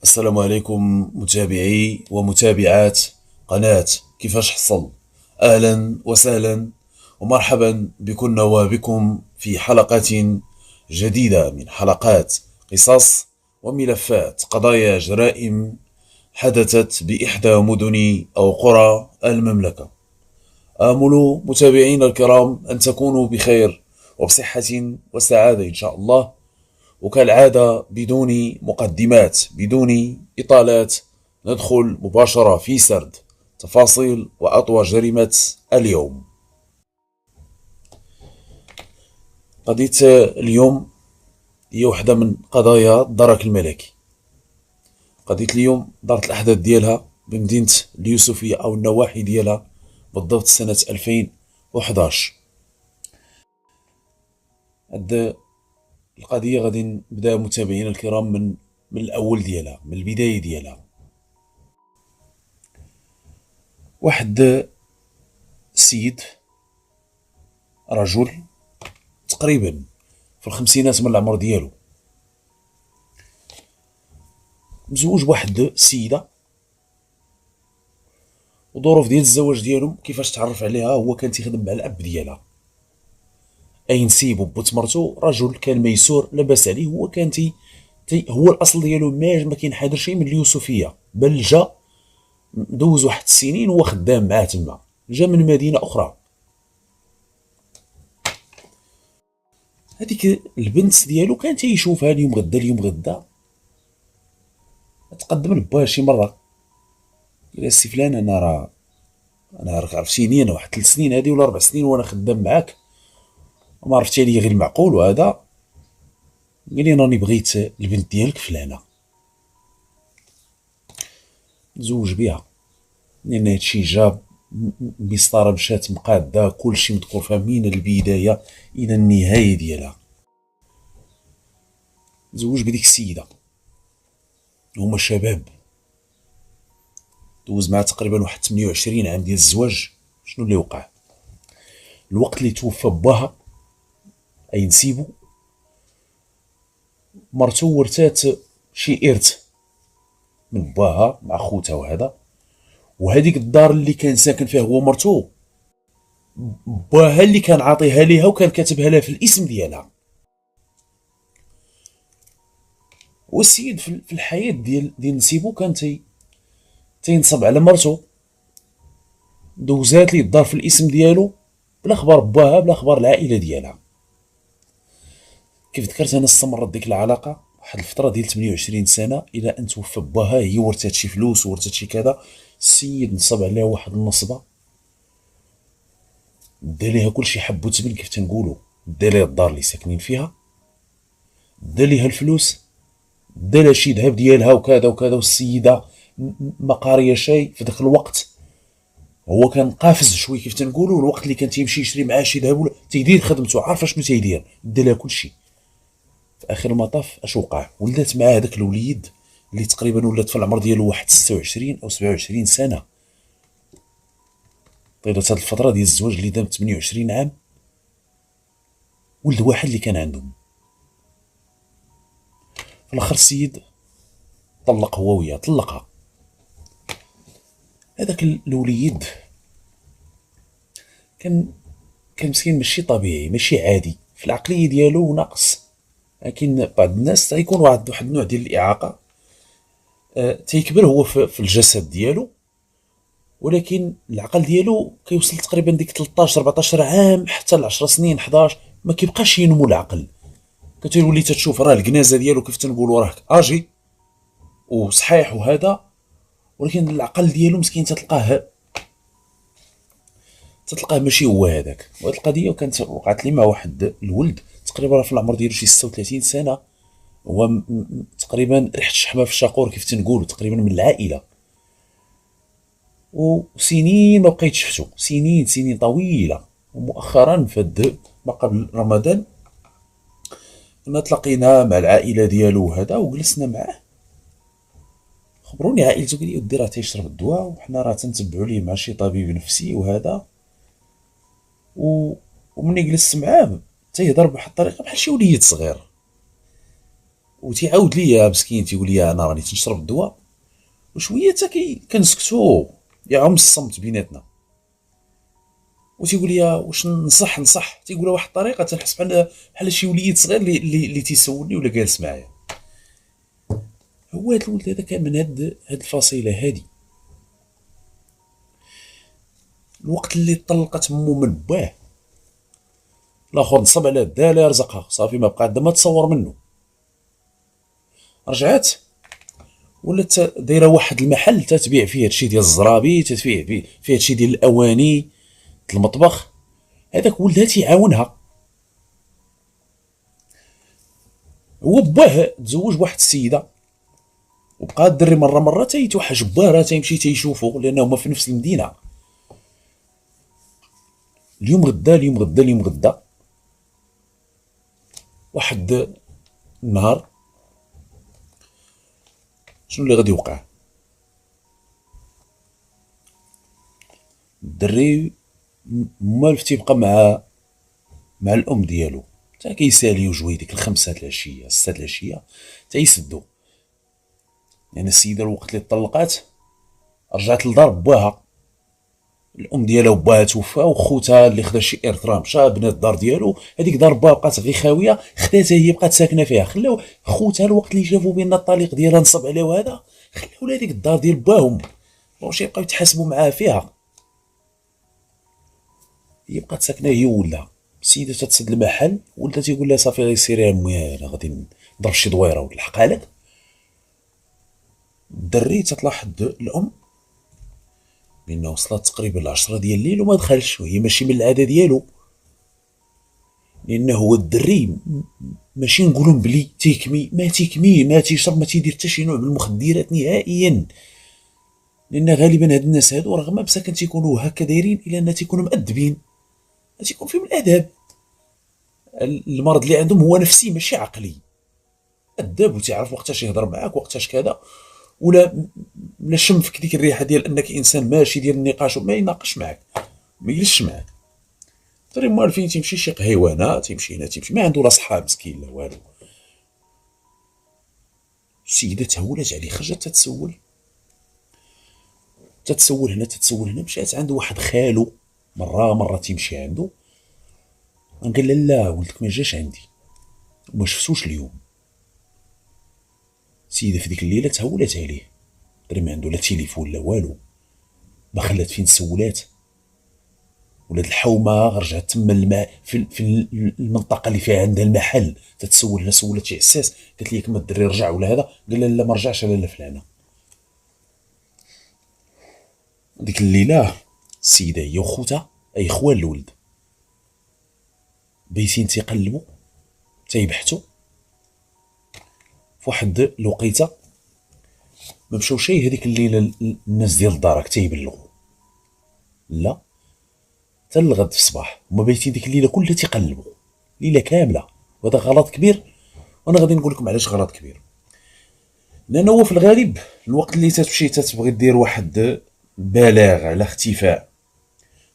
السلام عليكم متابعي ومتابعات قناة كيفاش حصل. أهلا وسهلا ومرحبا بكم وبكم في حلقة جديدة من حلقات قصص وملفات قضايا جرائم حدثت بإحدى مدن أو قرى المملكة. آمل متابعينا الكرام أن تكونوا بخير وبصحة وسعادة إن شاء الله. وكالعادة بدون مقدمات بدون إطالات ندخل مباشرة في سرد تفاصيل وأطوى جريمة اليوم. قضية اليوم هي واحدة من قضايا الدرك الملكي. قضية اليوم دارت الأحداث ديالها بمدينة اليوسفية أو النواحي ديالها بالضبط سنة 2011. هاد القضية غادي نبدا متابعينا الكرام من الأول ديالها، من البداية ديالها. واحد السيد، رجل تقريبا في الخمسينات من العمر ديالو، مزوج بواحد السيدة، وظروف ديال الزواج ديالهم كيفاش تعرف عليها هو كان تيخدم مع الأب ديالها، أي نسيبو بوت مرتو، رجل كان ميسور لاباس عليه. هو كان هو الأصل ديالو ما كينحدر شي من اليوسفية، بل جا دوز واحد السنين وهو خدام معاه تما، جا من مدينة أخرى. هذيك البنت ديالو كان تيشوفها اليوم غدا اليوم غدا. تقدم لباها شي مرة، قال السي فلان انا راك عرفتيني، انا واحد 3 سنين هادي ولا 4 سنين وانا خدام معاك وما عرفتي عليا غير المعقول. وهذا قال لي راني بغيت البنت ديالك فلانة نزوج بها، لان هادشي جاب مسطره مشات مقاده، كلشي مذكور فيها من البدايه الى النهايه ديالها. تزوج بديك السيده، هما شباب، دوز معها تقريبا واحد 28 عام ديال الزواج. شنو اللي وقع؟ الوقت اللي توفى باها اي نسيبو، مرتو ورثات شي ارث من باها مع خوتها وهذا. وهذيك الدار اللي كان ساكن فيها هو مرتو، باها اللي كان عاطيها ليها وكان كاتبها لها في الاسم ديالها. والسيد في الحياه ديال نسيبو كان تينصب على مرتو، دوزات لي الدار في الاسم ديالو بلا خبر باها بلا خبر العائله ديالها. كيف ذكرت انا استمرت ديك العلاقه واحد الفتره ديال 28 سنه الى ان توفى باها. هي ورثات شي فلوس ورثات شي كذا. السيد نصب عليها واحد النصبه، دا ليها كلشي حبو تبن كيف تنقولوا، دا ليها الدار اللي ساكنين فيها، دا ليها الفلوس، دا لها شي ذهب ديالها وكذا وكذا. والسيده ما قاريه شيء في ذاك الوقت. هو كان قافز شوي كيف تنقولوا، الوقت اللي كان تيمشي يشري معاه شي ذهب ولا تيدير خدمته، عارفه شنو تيدير، دا لها كلشي. في اخر المطاف اش وقع؟ ولات معاه هذاك الوليد اللي تقريبا ولات في العمر ديالو واحد 26 او 27 سنه. طيلات هاد الفتره ديال الزواج اللي دام 28 عام، ولد واحد اللي كان عندهم. في الاخر السيد طلق هو وياه، طلقها. هذاك الوليد كان مسكين، ماشي طبيعي، ماشي عادي في العقليه ديالو، ناقص. لكن بعض الناس تيكون واحد النوع ديال الاعاقه، تيكبر هو في الجسد ديالو، ولكن العقل ديالو كيوصل تقريبا ديك 13 14 عام حتى ل 10 سنين 11، ما كيبقاش ينمو العقل. كتولي تتشوف راه الكنازه ديالو كيف تنقولوا راه اجي وصحيح وهذا، ولكن العقل ديالو مسكين تتلقاه ماشي هو هذاك. وهاد القضيه كانت وقعت لي مع واحد الولد تقريبا في العمر ديالو شي 36 سنه. هو تقريبا ريحه الشحمه في الشاقور كيف تنقولوا، تقريبا من العائله. وسنين ما بقيت شفتو، سنين طويله. ومؤخرا فد ما قبل رمضان كنا تلاقينا مع العائله ديالو وهذا، وجلسنا معاه. خبروني عائلته، قال لي ودي راه تيشرب الدواء وحنا راه تنتبعوا ليه مع شي طبيب نفسي وهذا. ومني جلست معاه تيهضر بواحد الطريقه بحال شي وليد صغير. وتيعاود ليا مسكين تيقول لي انا راني تنشرب الدواء، وشويه حتى كنسكتو، يعم الصمت بيناتنا. وتيقول لي واش نصح، تيقولها واحد الطريقه تنحس بحال شي وليد صغير اللي تيسولني ولا جالس معايا. هو هذا الولد هذا كان من هاد الفصيله هادي. الوقت اللي طلقت مو من باه، الاخر نصب على الداله رزقها صافي، ما بقى عندها ما تصور منه. رجعت ولات دايره واحد المحل تتبيع فيه هادشي ديال الزرابي، تتبيع فيه هادشي ديال الاواني المطبخ. هذاك ولدها تيعاونها. هو باه تزوج واحد السيده، وبقى الدري مره تيتوحش باه تيمشي تيشوفو لانه هما في نفس المدينه. اليوم غدا واحد النهار شنو اللي غادي يوقع؟ الدري مالف تيبقى مع الام ديالو، حتى كيساليو جوي ديك الخمسة د العشيه 6 د العشيه تيسدو. يعني السيده الوقت اللي طلقات رجعت لدار باها، الام ديالها وباها توفى، وخوتها اللي خدا شي ارثرا مشى بنا الدار ديالو. هذيك دار باها بقات غير خاويه، خداتها هي بقات ساكنه فيها. خلاو خوتها الوقت اللي شافوا بان الطليق ديالها نصب عليه وهذا، خلاو لها هذيك الدار ديال باهم واش يبقاو يتحاسبوا معاه فيها. هي بقات ساكنه هي وولدها. السيده تتسد المحل، ولدها تيقول لها صافي غير سيري امي انا غادي نضرب شي دويره ونلحقها لك. الدري تتلاحظ الام بانه وصلت تقريبا ل10 ديال الليل وما دخلش، وهي ماشي من العاده ديالو. لانه هو الدري ماشي نقولوا بلي تيكمي ما تيشرب ما تيدير حتى شي نوع من المخدرات نهائيا. لان غالبا هاد الناس هادو رغم مساكن تيكونوا هكا دايرين الا ان تيكونوا مؤدبين، تيكون فيهم الاداب. المرض اللي عندهم هو نفسي ماشي عقلي، اداب وتعرف وقتاش يهضر معاك وقتاش كذا، ولا شم فيك ديك الريحه ديال انك انسان ماشي ديال النقاش وما يناقش معاك، ما يجلسش معاك. تري موالفين تيمشي شي قهيوانه، تيمشي هنا تيمشي، ما عنده لا صحاب مسكين لا والو. السيده تهولات عليه، خرجت تتسول هنا تتسول هنا. مشات عند واحد خالو مره تيمشي عنده، قال له لا ولدك ما جاش عندي وما شفتوش اليوم. السيده في ديك الليله تهولات عليه، دري ما عنده لا تليفون لا والو، ما خلات فين تسولات. ولاد الحومه رجعت تما الماء في المنطقه اللي فيها عندها المحل، تتسول هنا سولات شي عساس، قالت لي كما الدري رجع ولا هذا، قال لها لا ما رجعش لا فلانه. ديك الليله السيده هي وخوتها اي خوال الولد بيتين تيقلبوا تيبحثوا. في واحد الوقيته ما مشاو شي هذيك الليله الناس ديال دارك تيبلغوا، لا حتى الغد في الصباح هما بايتين ديك الليله كلها تيقلبوا ليله كامله. وهذا غلط كبير، وانا غادي نقول لكم علاش غلط كبير. لان هو في الغالب الوقت اللي تتمشي تتبغي دير واحد بلاغ على اختفاء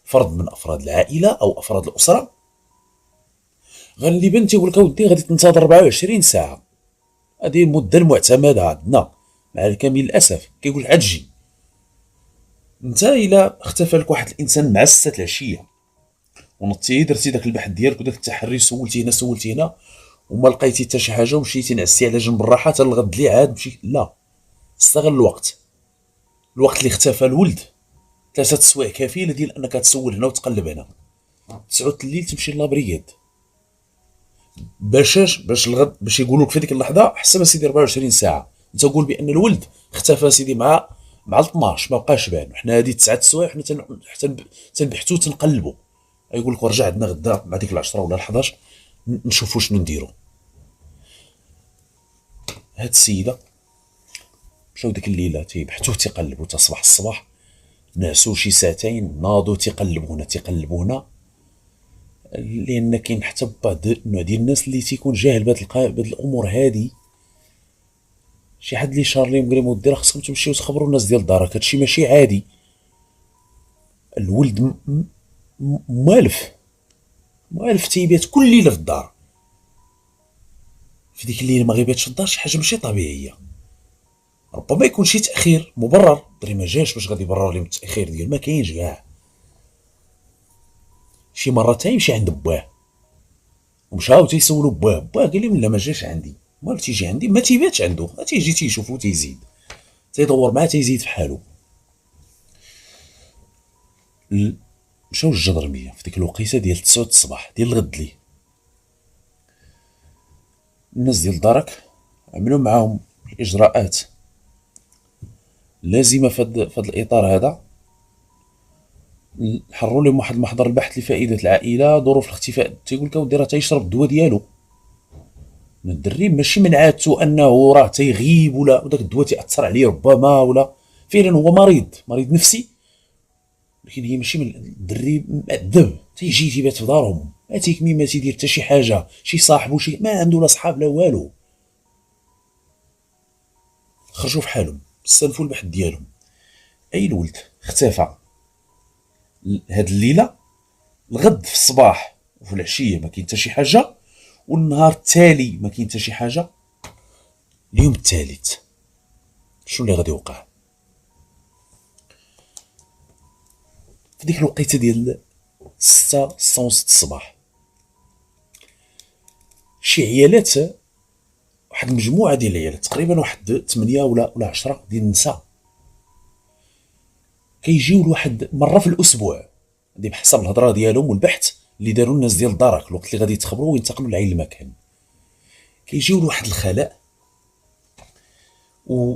فرد من افراد العائله او افراد الاسره، غالبا تيقول لك اودي غادي تنتظر 24 ساعه. هذه المده المعتمده عندنا مع الكامل الاسف. كيقول لك عاد تجي انت الا اختفى لك واحد الانسان مع 6 العشيه ونطي درتي داك البحث ديالك وداك التحري، سولتي هنا وما لقيتي حتى شي حاجه ومشيتي نعستي على جنب الراحه حتى الغد اللي عاد مشي، لا استغل الوقت اللي اختفى الولد 3 سوايع كفيله ديال انك تسول هنا وتقلب هنا. 9 الليل تمشي لابرياد باش الغد باش يقولوا لك في ديك اللحظه حسب سيدي 24 ساعه انت قول بان الولد اختفى سيدي مع 12 ما بقاش بان، وحنا هذه 9 سوايع حنا حتى تنبحثوا تنقلبوا. يقول لك ورجع عندنا غدا مع ديك 10 ولا 11 نشوفوا شنو نديروا. هاد السيده مشاو ديك الليله تيبحثوا تيقلبوا حتى صباح الصباح، نعسوا شي ساعتين، ناضوا تيقلبوا هنا لان كاين حتى بعض النوع ديال الناس اللي تيكون جاهل بهاد الامور هادي. شي حد اللي شار لهم قال لهم ودي راه خصكم تمشيو تخبروا الناس ديال دارك، هادشي ماشي عادي. الولد موالف تيبات كل ليله في الدار في ديك الليله ما غيباتش في الدار شي حاجه ماشي طبيعيه. ربما يكون شي تاخير مبرر، الدري ما جاش باش غادي يبرر لهم التاخير ديال ما كاينش كاع. شي مره تيمشي عند باه ومشاو تيسولوا باه قال لهم لا ما جاش عندي. مال تيجي عندي ما تيباتش عنده، تيجي تيشوفو تيزيد، تيدور معاه تيزيد في حالو. مشاو للجدرميه في ديك الوقيته ديال 9 الصباح ديال الغد ليه. الناس ديال دارك عملوا معاهم الاجراءات اللازمه في هذا الاطار هذا. حروا لهم واحد المحضر البحث لفائده العائله، ظروف الاختفاء. تيقول لك اودي راه تيشرب الدواء ديالو. الدري ماشي من عادته انه راه تيغيب ولا داك الدواء تاثر عليه ربما، ولا فعلا هو مريض نفسي. ولكن هي ماشي من الدري مأدب تيجي تيبات في دارهم، ما تيكمي ما تيدير حتى شي حاجه، شي صاحبو شي ما عنده لا صحاب لا والو. خرجوا في حالهم استنفوا البحث ديالهم. اي الولد اختفى هاد الليله، الغد في الصباح وفي العشيه ما كاين حتى شي حاجه، والنهار التالي ما كاين حتى شي حاجه. اليوم الثالث شنو اللي غادي يوقع؟ في ديك الوقيته ديال 6 ونص الصباح شي عيالات، واحد المجموعه ديال العيالات تقريبا واحد 8 ولا 10 ديال النساء كيجيو لواحد مره في الاسبوع، هذه بحسب الهضره ديالهم والبحث اللي داروا الناس ديال دارك الوقت اللي غادي يتخبروا وينتقلوا لعين المكان. كيجيو لواحد الخلاء، و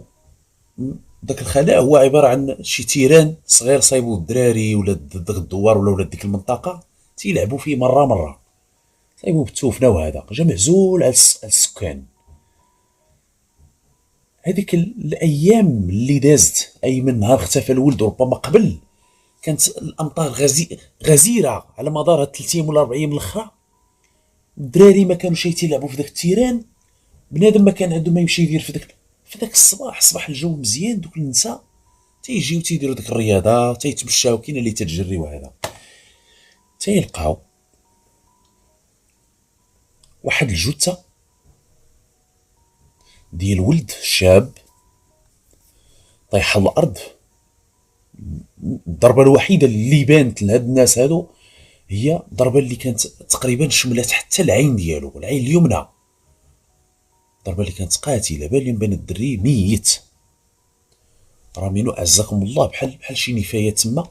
داك الخلاء هو عباره عن شي تيران صغير صايبو الدراري ولا داك الدوار ولا ولاد ديك المنطقه تيلعبوا فيه مره صايبو بالتوفنه، وهذا جا معزول على السكان. هذيك الايام اللي دازت، اي من نهار اختفى الولد ربما قبل، كانت الامطار غزيره على مدار 3 ايام ولا 4 ايام الاخرى. الدراري ما كانوش تيلعبوا في ذاك التيران، بنادم ما كان عنده ما يمشي يدير في ذاك الصباح. صباح الجو مزيان، دوك النساء تيجيو تيديروا ديك الرياضه، تيتمشاو، كاين اللي تتجري وهذا. تيلقاو واحد الجثه ديال ولد شاب طايحه على الارض. الضربه الوحيده اللي بانت لهاد الناس هادو هي ضربه اللي كانت تقريبا شملت حتى العين ديالو، العين اليمنى. الضربه اللي كانت قاتله، بان لهم بان الدري ميت. راه مينو اعزكم الله بحال شي نفايات تما،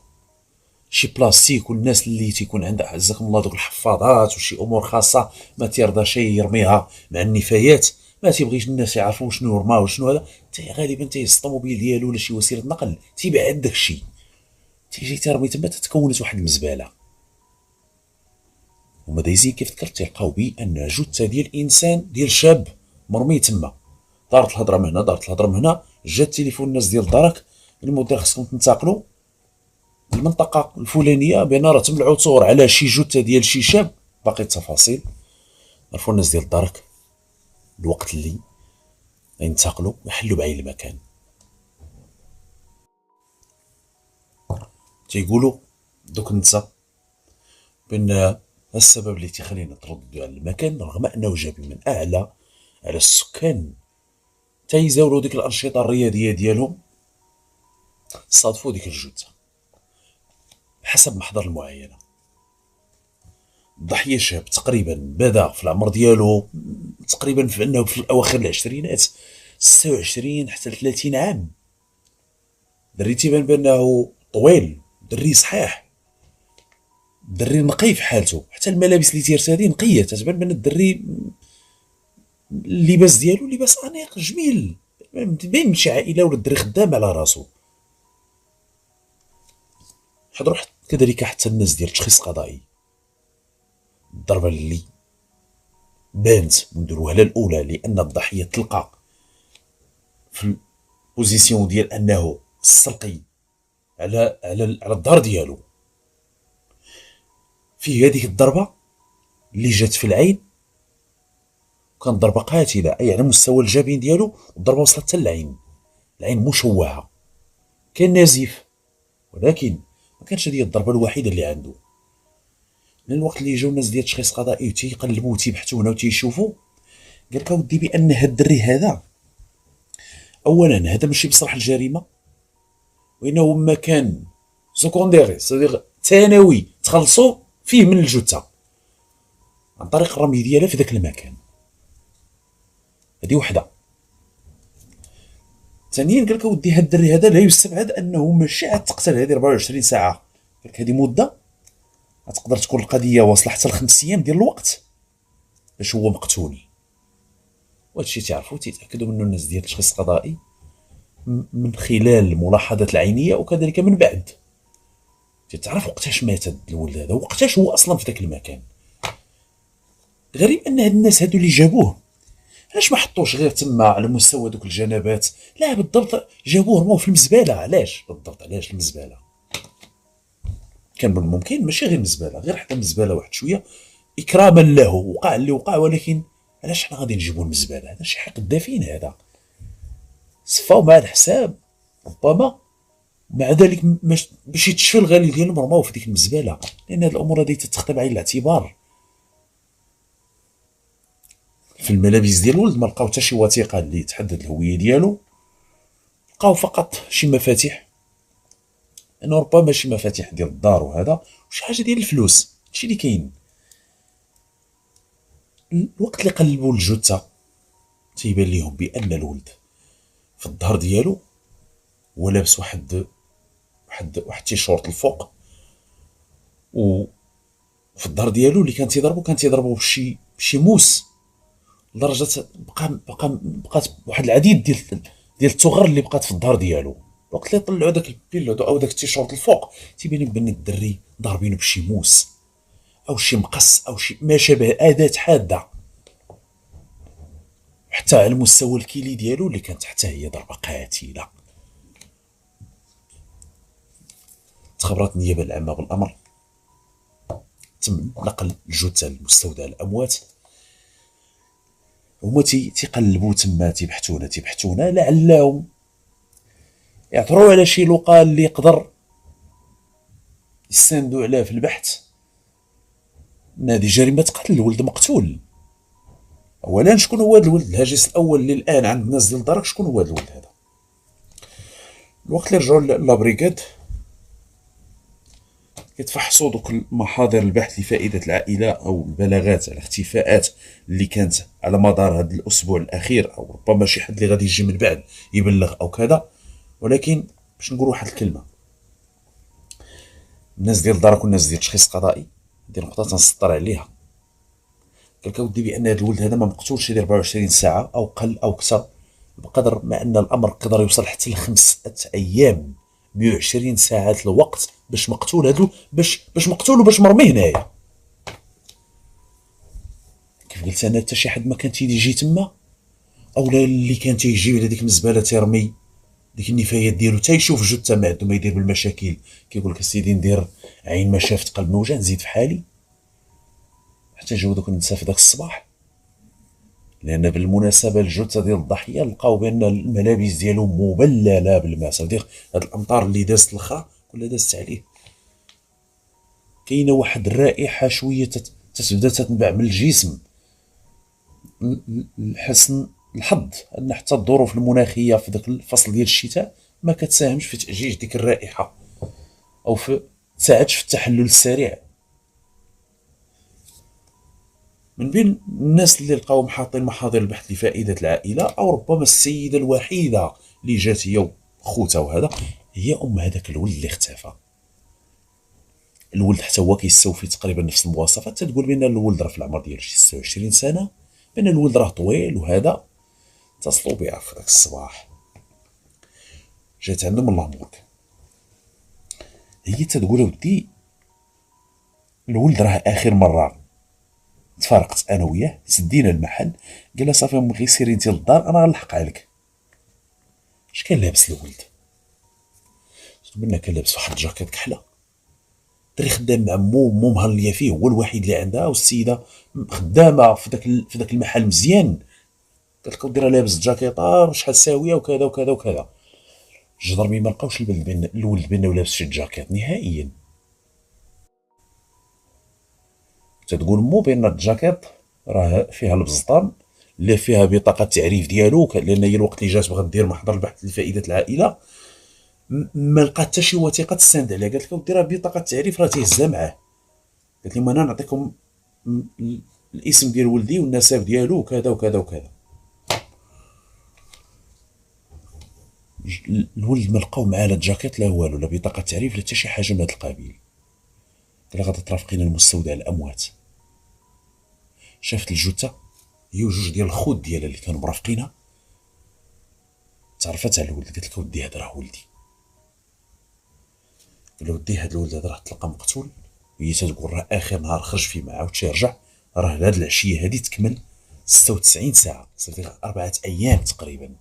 شي بلاستيك، والناس اللي تيكون عندها اعزكم الله دوك الحفاضات وشي امور خاصه ما تيرضى شي يرميها مع النفايات، ما تيبغيش الناس يعرفوا شنو رمى وشنو هذا. غالبا تيهز الطوموبيل ديالو ولا شي وسيله نقل تيبعد داك الشيء، تيجي ترمي تما تتكونت واحد المزبله. هما دايزين كيف ذكرت تيلقاو بان جثه ديال انسان ديال شاب مرمي تما. دارت الهضره من هنا دارت الهضره من هنا، جا التليفون الناس ديال دارك المدير خصكم تنتقلوا المنطقه الفلانيه بان راه تم العثور على شي جثه ديال شي شاب. باقي التفاصيل عرفوا الناس ديال دارك الوقت اللي ينتقلوا يحلوا بعين المكان. تيقولوا دوك النساء بان السبب اللي تيخلينا نترددوا على المكان رغم انه جاب من اعلى على السكان تيزاولوا ديك الانشطه الرياضيه ديالهم، صادفوا ديك الجثه بحسب محضر المعاينه. الضحيه شاب تقريبا بدا في العمر ديالو تقريبا في انه في اواخر العشرينات، 26 حتى 30 عام. دري تيبان بانه طويل، دري صحيح، دري نقي في حالته، حتى الملابس اللي تيرتدي نقيه، تتبان بان الدري اللباس ديالو لباس انيق جميل، باين شي عائله ولا الدري خدام على راسو. حضروا كذلك حتى الناس ديال التشخيص القضائي. الضربه اللي بانت منذ الوهله الاولى لان الضحيه تلقى في البوزيسيون ديال انه السلقي على الظهر ديالو. في هذيك الضربه اللي جات في العين كانت ضربه قاتله، اي على مستوى الجبين ديالو، والضربه وصلت حتى العين مشوهه، كان نزيف، ولكن ما كانش هذه الضربه الوحيده اللي عنده. من الوقت اللي جاو الناس ديال التشخيص القضائي تيقلبوا وتيبحثوا هنا وتيشوفوا، قال لك اودي بان هاد الدري هذا اولا هذا ماشي بصراح الجريمه، وانه مكان سكونديري صديق ثانوي تخلصوا فيه من الجثه عن طريق الرمي ديالها في ذاك المكان. هذه وحده. ثانيا قال لك اودي هاد الدري هذا لا يستبعد انه ماشي عاد تقتل هذه 24 ساعه، قال لك هذه مده غتقدر تكون القضيه واصله حتى ل5 ايام ديال الوقت باش هو مقتول. وهذا الشيء تعرفوا تيتاكدوا منه الناس ديال التشخيص القضائي من خلال الملاحظات العينيه وكذلك من بعد تعرف وقتاش مات الولد هذا وقتاش هو اصلا في ذاك المكان. غريب ان هاد الناس هادو اللي جابوه علاش ما حطوش غير تما على مستوى دوك الجنبات؟ لا بالضبط جابوه رموه في المزبله. علاش بالضبط؟ علاش المزبله؟ كان من الممكن ماشي غير المزبله، غير حتى المزبله واحد شويه اكراما له، وقع اللي وقع، ولكن علاش حنا غادي نجيبوا المزبله؟ هذا شي حق دافين هذا. صفاو مع الحساب ربما، مع ذلك باش يتشفى الغالي ديالهم رماوه في ديك المزبله، لان هذه الامور هذه تتخذ بعين الاعتبار. في الملابس ديال الولد ما لقاو حتى شي وثيقه اللي تحدد الهويه ديالو، لقاو فقط شي مفاتيح، انه ربما شي مفاتيح ديال الدار وهذا وشي حاجه ديال الفلوس. هادشي اللي كاين. الوقت اللي قلبوا الجثه تيبان ليهم بان الولد في الظهر ديالو هو لابس واحد تيشورت الفوق، وفي الظهر ديالو اللي كان تيضربو بشي موس، لدرجه بقات واحد العديد ديال الثغر اللي بقات في الظهر ديالو. وقت اللي طلعوا داك البيلو او داك التيشورت الفوق تيبان بان الدري ضاربينه بشي موس او شي مقص او شي ما شابه اداه حاده، حتى على المستوى الكيلي ديالو اللي كانت حتى هي ضربه قاتله. تخبرت النيابه العامه بالامر، تم نقل الجثه لمستودع الاموات. هما تيقلبوا تما تيبحثونا لعلهم يعثروا على شي لقال اللي يقدر يستندوا عليه في البحث ان هذه جريمه قتل، الولد مقتول. اولا شكون هو هذا الولد؟ الهاجس الاول اللي الان عند الناس ديال الدرك شكون هو هذا الولد هذا؟ الوقت اللي رجعوا لابريكاد كيتفحصوا دوك المحاضر البحث لفائده العائله او البلاغات على اختفاءات اللي كانت على مدار هذا الاسبوع الاخير، او ربما شي حد اللي غادي يجي من بعد يبلغ او كذا. ولكن باش نقول واحد الكلمه، الناس ديال الدرك والناس ديال التشخيص القضائي، هذه نقطه تنسطر عليها. قال لك اودي بان هذا الولد هذا ما مقتولش ديال 24 ساعه او قل او كثر بقدر ما ان الامر يقدر يوصل حتى ل5 ايام 120 ساعه الوقت باش مقتول هادو باش مقتول وباش مرمي هنايا. كيف قلت انا حتى شي حد ما كان تيجي تما، او لا اللي كان تيجي على ديك المزبله تيرمي ديك النفايات ديالو تيشوف جثه ما عنده ما يدير بالمشاكل، كيقول لك اسيدي ندير عين ما شافت قلب موجع نزيد في حالي حتى جاو دوك النساء في داك الصباح. لان بالمناسبه الجثه ديال الضحيه لقاو بان الملابس ديالو مبلله بالماء، صديق هاد الامطار اللي دازت الاخرى كلها دازت عليه. كاينه واحد الرائحه شويه تتبدا تتنبع من الجسم. لحسن الحظ ان حتى الظروف المناخيه في ذاك الفصل ديال الشتاء ما كتساهمش في تاجيج ديك الرائحه او في تساعدش في التحلل السريع. من بين الناس اللي لقاو حاطين محاضر البحث لفائده العائله، او ربما السيده الوحيده اللي جات هي وخوتها وهذا، هي ام هذاك الولد اللي اختفى. الولد حتى هو كيستوفي تقريبا نفس المواصفات، تتقول بان الولد راه في العمر ديالو شي 26 سنه، بان الولد راه طويل وهذا. اتصلوا بها في ذاك الصباح، جات عندهم الله مبارك، هي تتقول ودي الولد راه اخر مره تفارقت انا وياه سدينا المحل، قال لها صافي امي غير سيري انت للدار انا غنلحق عليك. اش كان لابس الولد؟ قلنا كان لابس واحد الجاكيت كحله، دري خدام مع مو مهليه فيه، هو الوحيد اللي عندها، والسيده خدامه في ذاك المحل مزيان. قالت لك ودي راه لابس الجاكيطه شحال ساويه وكذا وكذا وكذا. الجدرمي ما لقاوش الولد بانه لابس شي جاكيط نهائيا. تتقول مو بان الجاكيط راه فيها البزطام لا فيها بطاقه التعريف ديالو، لان هي الوقت اللي جات بغات دير محضر البحث لفائده العائله، ما لقات حتى شي وثيقه تستند عليها. قالت له ديرها بطاقه التعريف راه تيهزها معاه. قالت لهم انا نعطيكم الاسم ديال ولدي والنسب ديالو وكذا وكذا وكذا. الولد ما لقاو معاه لا جاكيت لا والو، لا بطاقه تعريف لا حتى شي حاجه من هذا القبيل. قال غادا ترافقين المستودع الاموات. شافت الجثه هي وجوج ديال الخوت ديالها اللي كانوا مرافقينها، تعرفت على الولد. قالت لك ودي هذا راه ولدي. قال له ودي هذا الولد هذا راه تلقى مقتول، وهي تتقول راه اخر نهار خرج فيه معاه وتيرجع راه هاد العشيه هادي تكمل 96 ساعه، صافي 4 ايام تقريبا.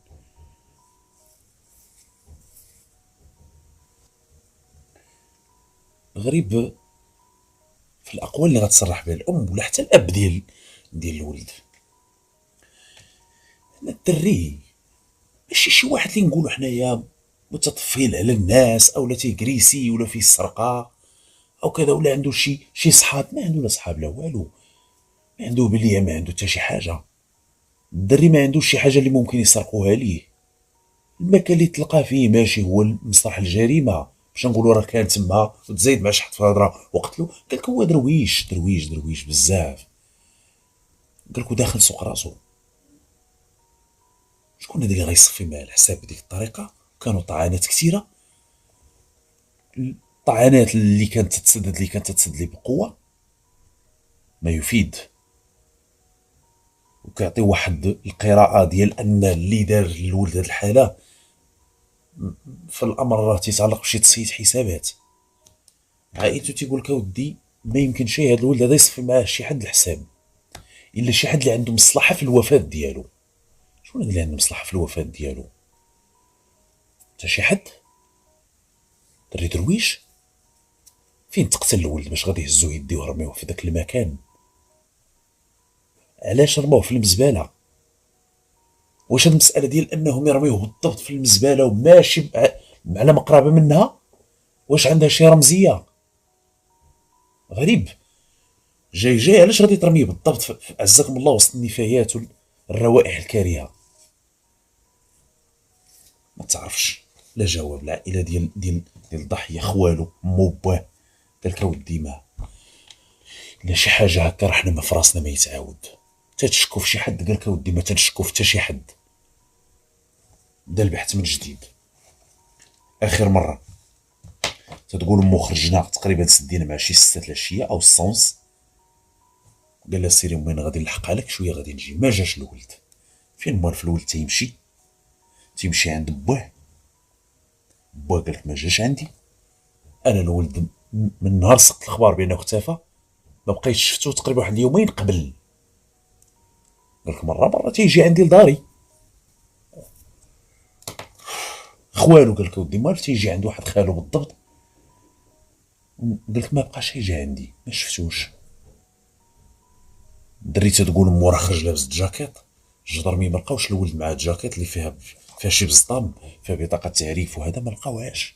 غريب في الاقوال اللي غتصرح بها الام ولا حتى الاب ديال الولد. انا الدري ماشي شي واحد اللي نقولوا حنايا متطفل على الناس او لا تيكريسي ولا فيه السرقه او كذا، ولا عنده شي صحاب. ما عنده لا صحاب لا والو، ما عنده بليه، ما عنده حتى شي حاجه. الدري ما عندوش شي حاجه اللي ممكن يسرقوها ليه. المكان اللي تلقى فيه ماشي هو مسرح الجريمه باش نقولوا راه كان تما وتزايد مع شي حد في الهضره وقتلو. قال لك هو درويش درويش درويش بزاف. قال لك داخل سوق راسو. شكون هذا اللي غيصفي مع الحساب بديك الطريقه؟ كانوا طعنات كثيره، الطعنات اللي كانت تتسدد لي بقوه ما يفيد، وكيعطي واحد القراءه ديال ان اللي دار الولد هذه الحاله في الامر راه تيتعلق بشي تصيد حسابات. عائلته تيقول لك اودي ما يمكنش هذا الولد هذا يصفي معاه شي حد الحساب، الا شي حد اللي عنده مصلحه في الوفاه ديالو. شكون هذا اللي عنده مصلحه في الوفاه ديالو؟ حتى شي حد؟ دري درويش؟ فين تقتل الولد باش غادي يهزوه يديه ورميوه في ذاك المكان؟ علاش رموه في المزبله؟ واش هاد المساله ديال انهم يرميوه بالضبط في المزبله وماشي على مقربه منها واش عندها شي رمزيه؟ غريب. جاي علاش غادي ترميه بالضبط عزكم الله وسط النفايات والروائح الكريهه؟ ما تعرفش لا جواب. العائله ديال الضحيه، خوالو، مو باه، قال لك اودي ما لا شي حاجه هكا راه حنا ما في راسنا ما يتعاود. تتشكوا في شي حد؟ قال لك اودي ما تنشكوا في حتى شي حد. بدا البحث من جديد. اخر مره تتقول امو خرجنا تقريبا سدينا مع شي 6 العشيه او الصونس. قال لها سيري امي انا غادي نلحقها لك شويه غادي نجي. ما جاش الولد. فين موالف الولد تيمشي عند باه. باه قال لك ما جاش عندي. انا الولد من نهار سقط الاخبار بانه اختفى ما بقيتش شفتو تقريبا واحد اليومين قبل. قال لك مره تيجي عندي لداري. خوالو قال لك ودي مال تيجي عند واحد خالو بالضبط. قال لك ما بقاش يجي عندي ما شفتوش. الدري تتقول مو راه خرج لابس جاكيط. الجدرمي ما لقاوش الولد مع جاكيط اللي فيها شي بزطام فيها بطاقه تعريف وهذا ما لقاوهاش.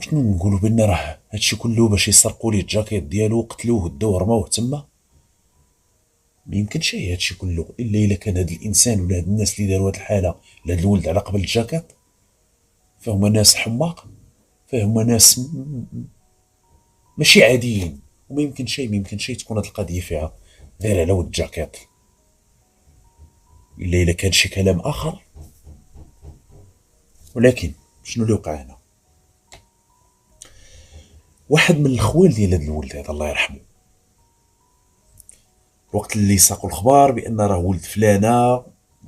شنو نقولوا بان راه هادشي كله باش يسرقوا ليه الجاكيط ديالو وقتلوه ودوه رموه تما؟ ما يمكنش هادشي كله الا كان هاد الانسان ولا هاد الناس اللي داروا هاد الحاله لهاد الولد على قبل الجاكيط فهما ناس حماق، فهما ناس ماشي عاديين. وما يمكنش تكون هاد القضيه فيها غير على ود الجاكيط، الا كان شي كلام اخر. ولكن شنو اللي وقع هنا؟ واحد من الخوال ديال هاد الولد هذا الله يرحمه، الوقت اللي ساقوا الخبار بان راه ولد فلانه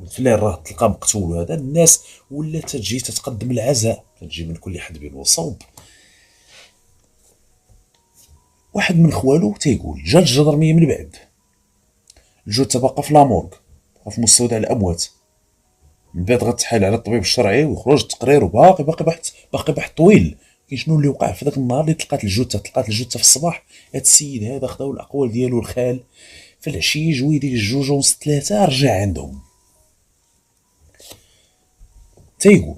ولد فلان راه تلقى مقتول وهذا، الناس ولا تجي تتقدم العزاء، تجي من كل حدب وصوب. واحد من خوالو تيقول جا الجدرميه من بعد، الجثه باقا في لامورغ في مستودع الاموات. من بعد غتحال على الطبيب الشرعي ويخرج التقرير وباقي بحث طويل. كاين شنو اللي وقع في ذاك النهار اللي تلقات الجثه في الصباح. هذا السيد هذا خداو الاقوال ديالو الخال في العشيه جويدي الجوج ونص 3 رجع عندهم. تيقول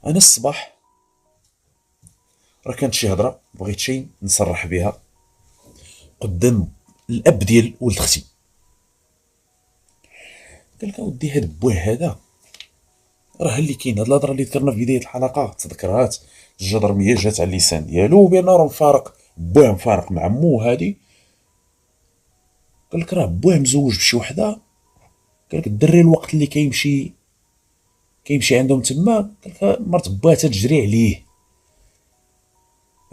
انا الصباح راه كانت شي هضره بغيت شي نصرح بها قدام الاب ديال ولد اختي. قال لك اودي هاد بواه هذا راه اللي كاين. هاد الهضره اللي ذكرنا في بدايه الحلقه تذكرها، الجدرميه جات على اللسان ديالو بان راه مفارق بواه، مفارق مع مو هادي. قال لك راه بواه مزوج بشي وحده. قال لك الدري الوقت اللي كيمشي عندهم تما، قال لك مرت بواه تجري عليه.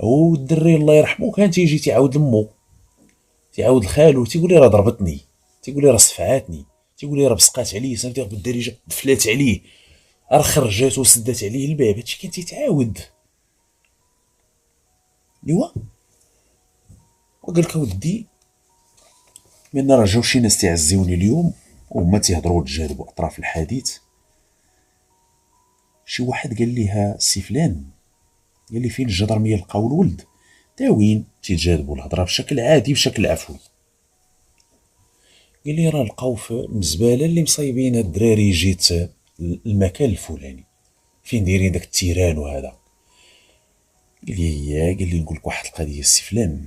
هو الدري الله يرحمه كان تيجي تيعاود لمو، تيعاود لخالو، تيقول لي راه ضربتني، تيقول لي راه صفعاتني، تيقول لي راه بسقات عليه، صافي بالدارجه دفلات عليه، راه خرجات وسدات عليه الباب. هادشي كان تيتعاود. ايوا. وقال لك اودي من راه جاو شي ناس تيعزيوني اليوم وهما تيهضروا وتجاذبوا اطراف الحديث. شي واحد قال ليها سي فلان، قال لي فين الجدرميه لقاو الولد؟ تا وين تيتجاذبوا الهضره بشكل عادي بشكل عفوي. قال لي راه لقاو في المزبله اللي مصايبين هاد الدراري جيت المكان الفلاني فين دايرين داك التيران وهذا. قال لي قال لي نقول لك واحد القضيه السي فلان.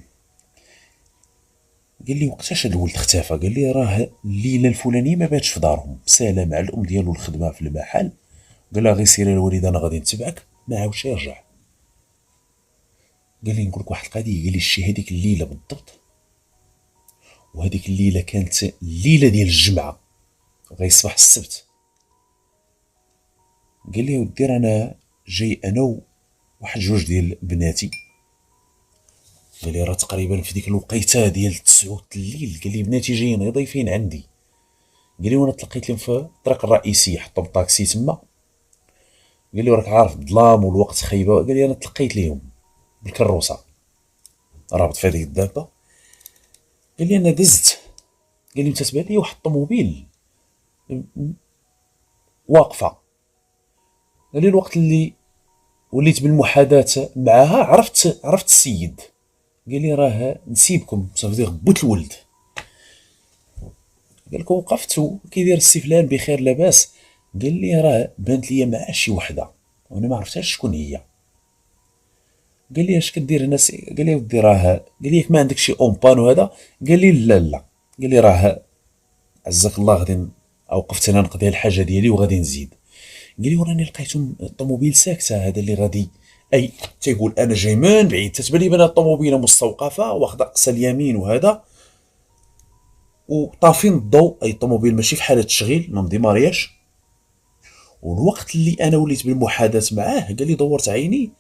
قال لي وقتاش هاد الولد اختفى؟ قال لي راه الليله الفلانيه ما باتش في دارهم، سالا مع الام ديالو الخدمه في المحل، قال لها غير سيري الوالد انا غادي نتبعك، ما عاودش يرجع. قال لي نقول لك واحد القضيه، قال لي شتي هذيك الليله بالضبط، وهذيك الليله كانت الليله ديال الجمعه غيصبح السبت. قال لي ودي انا جاي انا وواحد جوج ديال بناتي. قال لي راه تقريبا في ديك الوقيته ديال 9 الليل. قال لي بناتي جايين ضيفين عندي. قال لي وانا تلقيت لهم في الطريق الرئيسيه، حطوا الطاكسي تما. قال لي وراك عارف الظلام والوقت خيبه. قال لي انا تلقيت ليهم بالكروسه رابط في هذيك الدابه. قال لي انا دزت. قال لي متتبع لي واحد الطوموبيل واقفه. قال لي الوقت اللي وليت بالمحادثه معها عرفت السيد. قال لي راه نسيبكم صافي غبوت الولد. قال لك وقفت كيدير السي فلان بخير لاباس. قال لي راه بانت لي مع شي وحده وانا ما عرفتهاش شكون هي. قال لي اش كدير هنا قال لي ودي راه قال لي ياك ما عندك شي اونبان وهذا؟ قال لي لا لا. قال لي راه عزك الله غادي اوقفت انا نقضي الحاجه ديالي وغادي نزيد. قال لي وراني لقيتهم الطوموبيل ساكته، هذا اللي غادي اي تيقول انا جاي من بعيد، تتبان لي بان الطوموبيله مستوقفه واخده اقصى اليمين وهذا وطافين الضوء، اي الطوموبيل ماشي في حاله تشغيل ما مديمارياش. والوقت اللي انا وليت بالمحادثه معاه قال لي دورت عيني،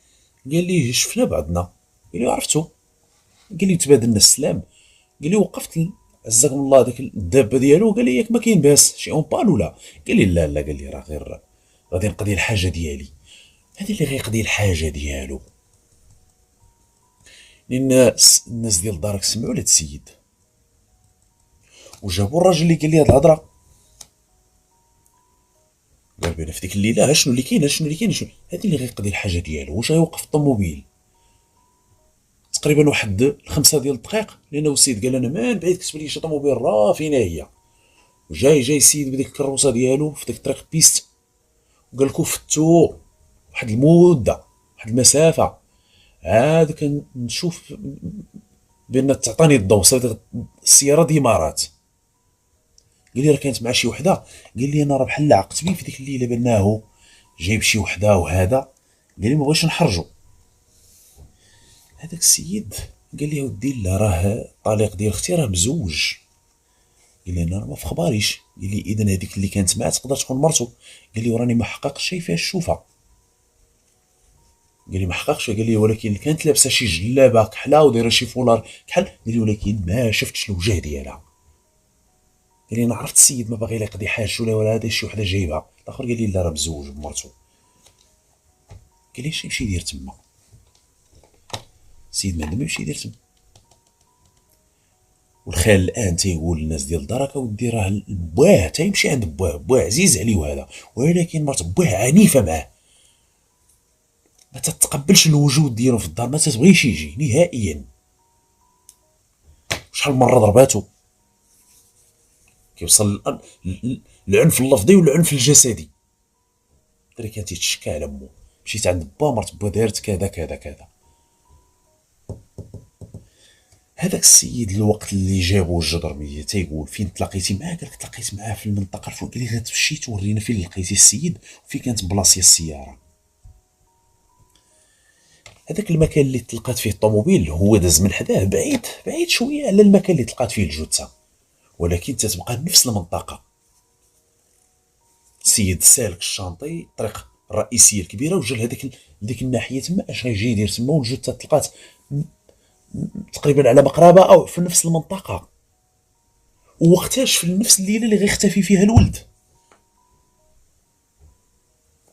قال لي شفنا بعضنا. قال لي عرفتو. قال لي تبادلنا السلام. قال لي وقفت عزكم الله ديك الدابه ديالو. قال لي ياك ما كاين باس شي اون ولا؟ قال لي لا لا. قال لي راه غير غادي نقضي الحاجه ديالي. هذا اللي غيقضي الحاجه ديالو. لان الناس ديال دارك سمعوا لهاد السيد وجابوا الراجل اللي قال لي هاد الهضره. قال بينا في ديك الليله شنو اللي كاين شنو اللي كاين شنو هذا اللي غيقضي الحاجه ديالو. واش غيوقف الطوموبيل تقريبا واحد 5 ديال الدقائق، لانه السيد قال انا من بعيد كتب لي شي طوموبيل راه فينا هي. جاي السيد بديك الكروسه ديالو في ديك الطريق بيست. وقال لكم فتو واحد المده واحد المسافه عاد كنشوف بان تعطاني الضوء صافي السياره ديمارات. قال لي راه كانت مع شي وحده. قال لي انا راه بحال عقت بيه في ديك الليله بانه جايب شي وحده وهذا. قال لي ما بغيتش نحرجو. هذاك السيد قال لي ودي لا راه الطليق ديال اختي راه مزوج. قال لي انا ما في خباريش. قال لي اذا هذيك اللي كانت معاه تقدر تكون مرته. قال لي وراني ما حققش شي فيها الشوفه. قال لي ما حققش. قال لي ولكن اللي كانت لابسه شي جلابه كحله ودايره شي فولار كحل. قال لي ولكن ما شفتش الوجه ديالها. قال لي انا عرفت السيد ما باغي يقضي حاجه ولا هذا شي وحده جايبها. الاخر قال لي لا راه مزوج بمرته. قال لي اش يمشي يدير تما؟ السيد ما عندما يمشي يدير تما. والخال الان تيقول للناس ديال دركه ودي راه بواه تيمشي عند بواه عزيز عليه وهذا، ولكن مرت بواه عنيفه معاه ما تتقبلش الوجود ديالو في الدار، ما تتبغيش يجي نهائيا. شحال من مره ضرباتو كيوصل العنف اللفظي والعنف الجسدي. الدري كان تيتشكى على مو، مشيت عند با مرت با دارت كذا كذا كذا. هذاك السيد الوقت اللي جابوا الجدرمية تيقول فين تلاقيتي معاه؟ قال لك تلاقيت معاه في المنطقه الفلانيه. قال لي غتمشي تورينا فين لقيتي السيد وفين كانت بلاصه السياره. هذاك المكان اللي تلقات فيه الطوموبيل هو داز من حداه بعيد بعيد شويه على المكان اللي تلقات فيه الجثه، ولكن تتبقى نفس المنطقه. السيد سالك الشانطي الطريق الرئيسيه الكبيره وجا لهذيك ديك الناحيه تما. اش غيجي يدير تما؟ والجثه تلقات تقريبا على مقربه او في نفس المنطقه. ووقتاش في نفس الليله اللي غيختفي فيها الولد.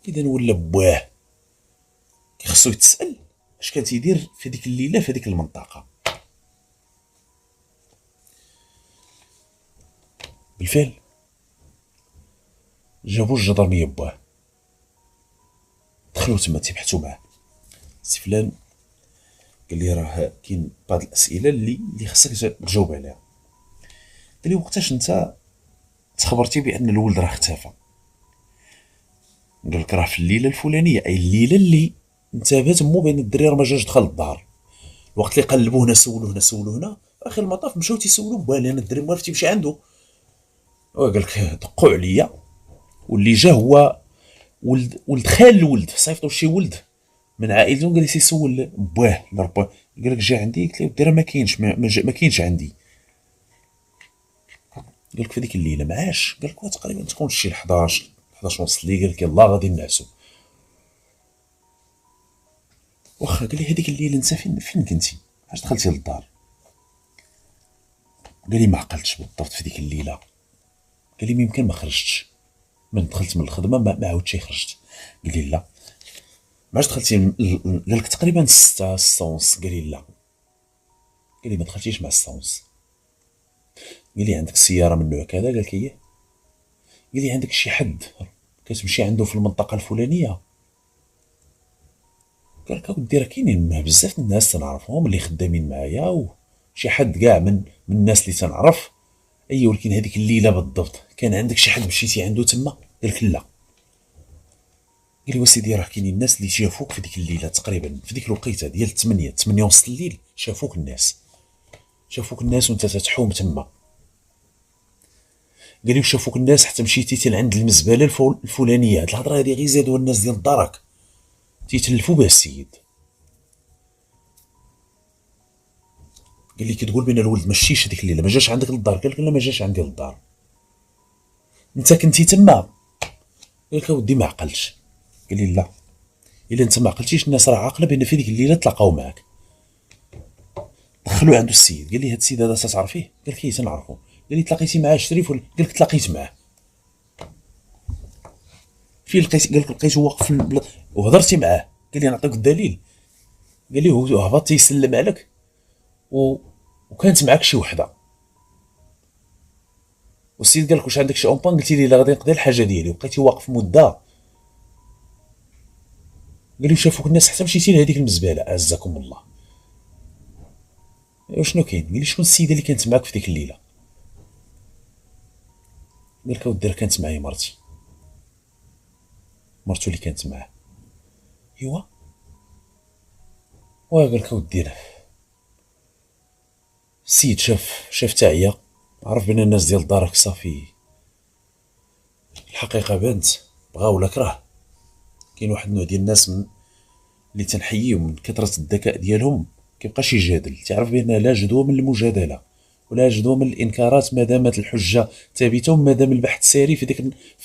اذا ولا بواه خصو يتسال اش كان تيدير في ديك الليله في ديك المنطقه. بالفعل جابوا الجدرميه بواه، دخلوا تما تيبحثوا معاه. سي فلان قال لي راه كاين بعض الاسئله اللي خصك تجاوب عليها. قال لي وقتاش انت تخبرتي بان الولد راه اختفى؟ قال لك راه في الليله الفلانيه، اي الليله اللي انتبهت مو بين الدري راه ما جاش دخل الدار. الوقت اللي قلبوا هنا سولوا هنا سولوا هنا، اخر المطاف مشاو تيسولوا بواه لان الدري موالف تيمشي عنده. قال لك دقوا عليا، واللي جا هو ولد خال الولد، صيفطوا شي ولد من عائلته قال لي سيسول بواه لرباه. قال لك جا عندي، قلت له ودي راه ما كاينش ما كاينش عندي. قال لك في ديك الليله معاش؟ قال لك تقريبا تكون شي 11 ونص الليل. قال لك يلاه غادي نعسو. واخا قال لي هذيك الليله انت فين كنتي؟ علاش دخلتي للدار؟ قال لي ما عقلتش بالضبط في ديك الليله. قال لي يمكن ما خرجتش من دخلت من الخدمه ما عاودتش خرجت. قال لي لا. معاش دخلتي قال لك تقريبا 6 ونص. قال لي لا. قال لي ما دخلتيش مع 6 ونص. قال لي عندك السياره من نوع كذا؟ قال لك ايه. قال لي عندك شي حد كتمشي عنده في المنطقه الفلانيه؟ قال لك اودي راه كاينين بزاف الناس تنعرفهم اللي خدامين معايا وشي حد كاع من الناس اللي تنعرف. اي ولكن هذيك الليله بالضبط كان عندك شي حد مشيتي عنده تما؟ قال لك لا. قال لي وسيدي راه كاينين الناس اللي شافوك في ديك الليله تقريبا في ديك الوقيته ديال 8 ونص الليل. شافوك الناس وانت تتحوم تما. قال لي وشافوك الناس حتى مشيتي لعند المزبله الفلانيه. هاد الهضره هادي غير زادوها الناس ديال دارك تيتلفوا بها السيد. قال لي كتقول بان الولد مشيش هذيك الليله ما جاش عندك للدار؟ قال لك لا ما جاش عندي للدار. انت كنتي تما؟ قال لك اودي ما عقلتش. قال لي لا، الا انت ما عقلتيش الناس راه عاقله بان في ديك الليله تلاقاو معاك. دخلوا عنده السيد. قال لي هذا السيد هذا تعرفيه؟ قال لك ايه تنعرفو. قال لي تلاقيتي معاه شريف قال لك تلاقيت معاه. فين لقيت؟ قال لك لقيته واقف وهضرتي معاه. قال لي نعطيك الدليل. قال لي هو هبط تيسلم عليك وكانت معاك شي وحده. والسيد قال لك واش عندك شي اونبان؟ قلتي لي لا غادي نقضي الحاجه ديالي. وبقيتي واقف مده. قال لي شافوك الناس حتى مشيتي لهذيك المزبله. عزكم الله. وشنو كاين؟ قال لي شكون السيده اللي كانت معاك في ديك الليله؟ قال لك اودي راه كانت معايا مرتو اللي كانت معاه. ايوا. قال لك اودي السيد شاف تعيا، عرف بان الناس ديال دارك صافي الحقيقه بانت بغا ولا كره. كاين واحد النوع ديال الناس اللي تنحييهم من كثره الذكاء ديالهم كيبقاش يجادل. تعرف بان لا جدوى من المجادله ولا جدوى من الانكارات ما دامت الحجه ثابته وما دام البحث ساري في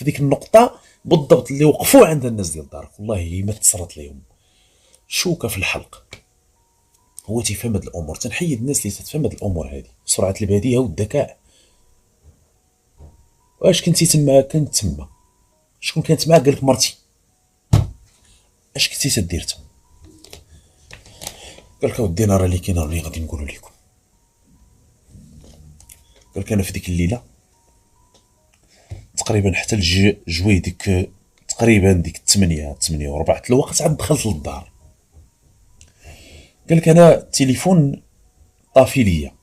ديك النقطه بالضبط اللي وقفوا عندها الناس ديال دارك. والله ما تصرت لهم شوكه في الحلق. هو تيفهم هاد الامور. تنحيد الناس اللي تتفهم هاد الامور هادي، سرعه البديهه والذكاء. واش كنتي تما؟ كنت تما. شكون كانت معاك؟ قال لك مرتي. اش كنتي تدير تما؟ قال لك اودي انا راه اللي كاين راني غادي نقولوا لكم. قال لك انا في ديك الليله تقريبا حتى جوي ديك تقريبا ديك 8 وربع الوقت عاد دخلت للدار. قال لك انا التليفون طافي ليا.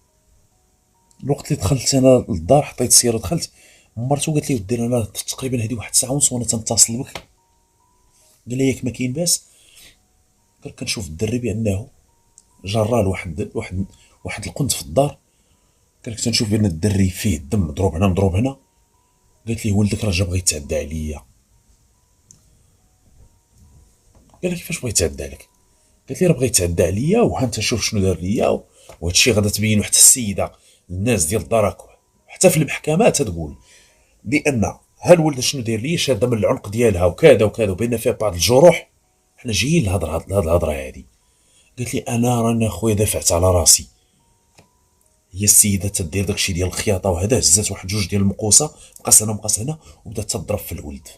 الوقت اللي دخلت انا للدار حطيت السياره دخلت. مرتو قالت لي ودي انا تقريبا هذه واحد الساعه ونص وانا تنتصل بك. قال لي ياك ما كاين باس؟ قال كنشوف الدري بانه جرى لواحد واحد القنت في الدار، قال لك تنشوف بان الدري فيه الدم مضروب هنا مضروب هنا. قالت لي ولدك راه جا بغى يتعدى عليا. قال لك كيفاش بغى يتعدى عليك؟ قالت لي راه بغى يتعدى عليا، وها انت شوف شنو دار ليا، وهذا الشيء غادا تبينو حتى السيده الناس ديال دارك حتى في المحكمه تتقول بان ها الولد شنو داير ليا، شاده من العنق ديالها وكذا وكذا، وبان فيها بعض الجروح. حنا جايين لهضر هاد الهضره هادي. قالت لي انا راني اخويا دافعت على راسي. هي السيده تدير داكشي ديال الخياطه وهذا، هزات واحد جوج ديال المقوسه مقاس هنا مقاس هنا، وبدات تضرب في الولد.